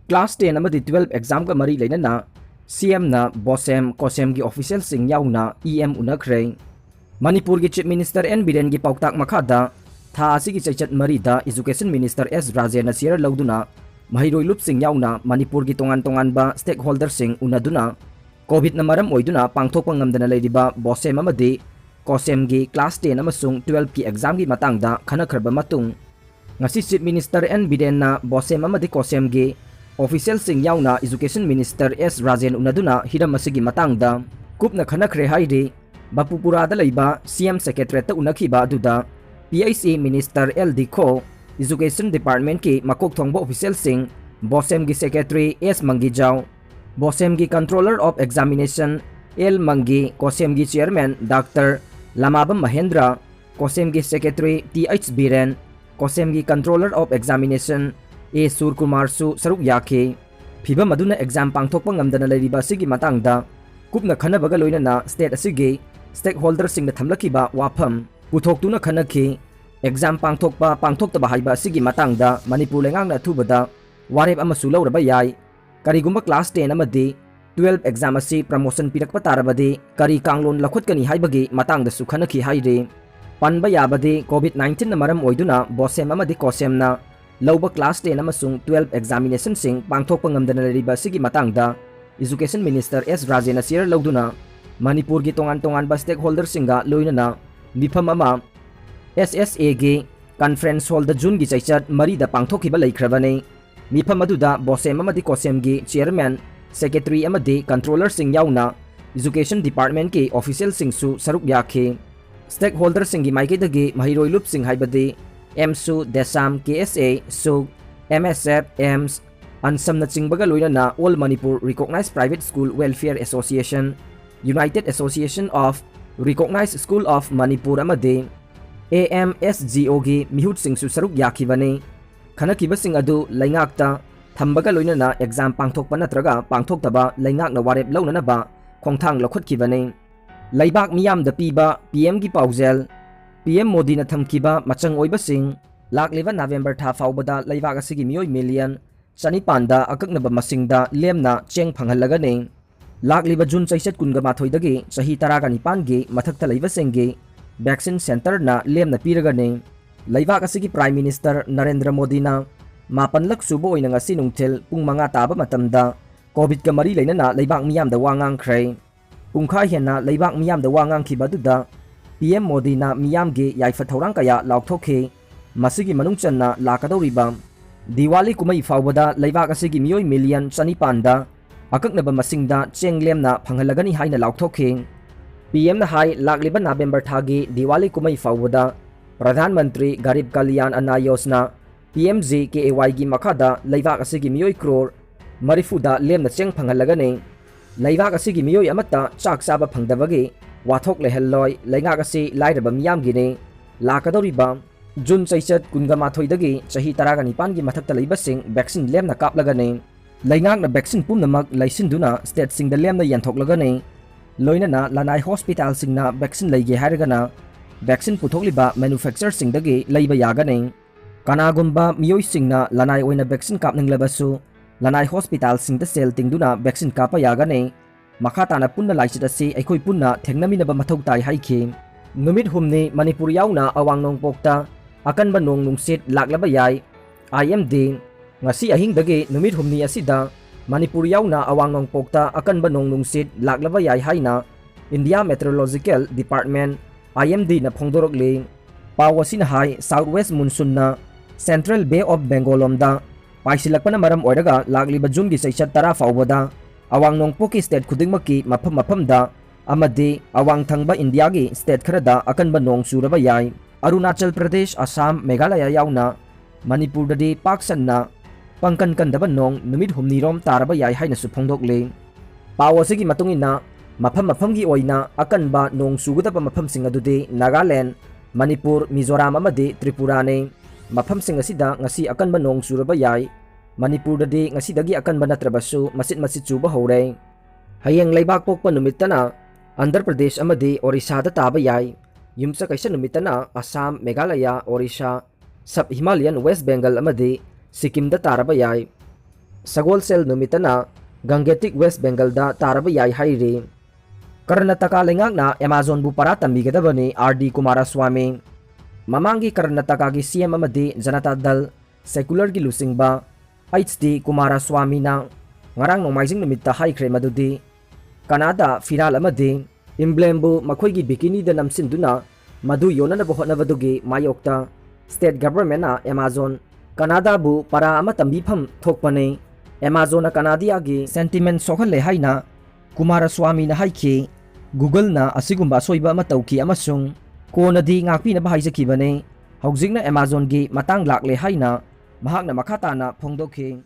Class 10 अमदी 12 exam का मरी लेना सीएम ना बोसेम कोसेम की ऑफिशियल सिंह याउना ईएम उनखरे मणिपुर की चीफ मिनिस्टर एन बिरेन की पाउताक मखादा था की चैचत मरीदा एजुकेशन मिनिस्टर एस राजेन सियर लौदुना महिरोई लुपसिंग याउना मणिपुर की तोंगान तोंगानबा स्टेक होल्डर सिंह उनदुना कोविड न मरम ओइदुना पांगथोकपा ngamdana लेरिबा बोसेम अमदी कोसेम की क्लास 10 अमसुंग 12 की एग्जाम की मतंगदा खनखरबा मतुंग ngasi chief minister N Biren ना बोसेम अमदी कोसेम की ऑफिशियल सिंह याउना एजुकेशन मिनिस्टर एस राजेन उनदुना हिरम असिगी मतंगदा कुपना खनखरे हाइदे बापुपुरादा लैबा सीएम सेक्रेटरीट उनखिबा अदुदा PIC minister L Dikho education department की मकोक थोंबा ऑफिशियल सिंह बोसेम की सेक्रेटरी एस मंगीजाओ बोसेम की controller of examination L Mangi COHSEM की chairman doctor Lamabam Mahendra COHSEM की सेक्रेटरी टीएच बीरेन कोसेम की controller of examination A Surkumar सु सरुक याखे फिबम अदुना एग्जाम पांगथोकपा ngamdana लेरिबा सिगी मतंगदा कुपना खनबगा लोइना स्टेट असिगे स्टेक होल्डर सिंह थमलखिबा वाफम पुथोक्तुना खनखि एग्जाम पांगथोकतबा हाइबा सिगी मतंगदा मणिपुर लेंगांगना थुबदा वारेब अमसु लौरबा याय करिगुम्बा क्लास 10 अमदी 12 एग्जाम असि प्रमोशन पिरकपा तारबदे करी कांगलोन लखुतकनी हाइबगी मतंगदा सु खनखि हाइरे पनबा याबदे कोविड 19 न मरम ओइदुना बोसेम अमदी कोसेमना लौबा क्लास 10 अमसुंग 12 एग्जामिनेशन सिंग पांगथोकपा ngamdana लेरिबा सिगी मतंगदा एजुकेशन मिनिस्टर एस राजेन सियर लौदुना मणिपुर की तोंगान तोंगान बा स्टेक होल्डर सिंगा लोइनना मिफम अमा एसएसए गे कॉन्फ्रेंस हॉल द जून की चैचत मरी द पांगथोखिबा लैख्रबने मिफम अदुदा बोसेम अमदी कोसेम की चेयरमैन सेक्रेटरी अमदी कंट्रोलर सिंग याउना एजुकेशन डिपार्टमेंट की ऑफिशियल सिंगसु सरुक याखे स्टेक होल्डर सिंगी माइकेदगी महिरोई लुप सिंह हाइबदी एमसु देसाम केएसए सुग एमएसएफ एम्स अनसम चिंबगा लोइना all Manipur recognised private school welfare association united association of recognised school of Manipur अमदे एएमएसजीओ की मिहुत सिंगसु सरुक याखिबने खनखिबसिंग अदु लैंगाक्ता थंबगा लोइना एग्जाम पांगथोकपा नत्रगा पांगथोकतबा लैंगाकना वारेब लौननबा खोंथांग लखुतखिबने लैबाक मियामदा पीबा पीएम की पाउजेल पीएम मोदी न थमकिबा मचंग ओइबसिंग लाकलिबा नवेंबर था फाउबदा लैबाक असिगी मियोय मिलियन चनिपानदा अकक्नबा मसिंगदा लेमना चेंग फंगहलगने लाकलिबा जून चैसत कुनगा माथोइदगी चही 19 गे मथक्ता लैबसिंगे वैक्सीन सेंटर ना लेमना पीरगने लैबाक असिगी प्राइम मिनिस्टर नरेंद्र मोदी ना 9 लख सुबो ओइना ngasi नुंगथेल पुंग 5 ताबा मतमदा कोविड का मरी लेना लैबाक मियामदा वांगांख्रे पुंखा हेना लैबाक मियामदा वांगांखिबदुदा पीएम मोदी ना मियाम गे याइफा थौरांग कया लाउथोखे मसिगी मनुंग चन्ना लाकदौरिबा दिवाली कुमई फाउबदा लैबाक असिगी मियोय मिलियन चनिपानदा अकक्नबा मसिंगदा चेंगलेमना फंगहलगनी हाइना लाउथोखे पीएम ना हाई लाकलिबा नवेंबर थागी दिवाली कुमई फाउबदा प्रधानमंत्री गरीब कल्याण अन्न योजना PMJKAY की मखादा लैबाक असिगी मियोय क्रोर मरिफुदा लेमना चेंग फंगहलगने लैबाक असिगी मियोय अमत्ता चाक चाबा फंगदबगे वाथोक लेहल्लोय लैंगाक असि लाइरबा मियामगिने लाकदौरिबा जून चैचत कुनगा माथोइदगी चही 19 की मथक्ता लैबसिंग वैक्सीन लेमना कापलगने लैंगाकना वैक्सीन पुमनमक लैसिनदुना स्टेट सिंग द लेमना यंथोकलगने लोइनना लानाई हॉस्पिटल सिंगना वैक्सीन लैगे हारगना वैक्सीन पुथोकलिबा मैन्युफैक्चरर सिंगदगी लैबा यागने कनागुम्बा मियोय सिंगना लानाई ओइना वैक्सीन कापनिंगलबसु लानाई हॉस्पिटल सिंग द सेल तिंगदुना वैक्सीन कापा यागने मखाताना पुन्ना लाइचित असि अखोय पुन्ना थेंगनमिनबा मथौ ताई हाइखे नुमित हुमनि मणिपुर याउना अवांग नोंगपोकता अकनबा नोंग नुंगसित लाक्लबा याय IMD ngasi ahingdagi numit humni asida manipur yauna awang nongpokta akanba nong nungsit laklaba yai haina India Meteorological Department IMD na phongdorokle pawasin hai southwest monsoon na Central Bay of Bengal lomda paisilakpana maram oiraga lakliba june gi seichat tara faubada awang nongpoki state khudingmaki mafam-mafamda amadi awang thangba India gi state kharada akanba nong suraba yai Arunachal Pradesh Assam Meghalaya yauna Manipur dadi paksanna पंकन कंदब नोंग नुमित हुमनीरोम तारब याय हाइनसु फोंदोकले पावसगी मतुंगिना मफम मफमगी ओइना अकनबा नोंग सुगदब मफम सिंग अदुदे नागालैंड मणिपुर मिजोराम अमदे त्रिपुराने मफम सिंग असिदा ngasi अकनबा नोंग सुरब याय Manipur ददि ngasi दगी अकनबा नत्रबसु मसित मसित चुबा हौरे हयेंग लैबाक पोकपा नुमितना आंध्र प्रदेश अमदे ओडिशा दा ताब याय युमसा कैसा नुमितना असम मेघालय ओडिशा सब Himalayan waste Bengal अमदे Sikkim दा तारब याय Sagolsel numitana Gangetic West Bengalda taraba yai hairi. Karnataka lengakna Amazon bu para tambigadabani RD Kumaraswamy. Mamangi Karnataka gi CM amadi Janata Dal Secular gi lusingba HD Kumaraswamy na ngarang nomaising numitta haikre madudi Canada final amadi emblembu makhoi gi bikini da namsinduna madu yonana bohotnabadugi mayokta state government na Amazon Canada bu para ama tambifam thokpane Amazon na Canada gi sentiment sokhale haina Kumaraswamy na haiki Google na asigumba soiba matauki amasung konadi ngakpi na bahaijakibane haujingna Amazon gi matang lakle haina mahakna makata na phongdokhi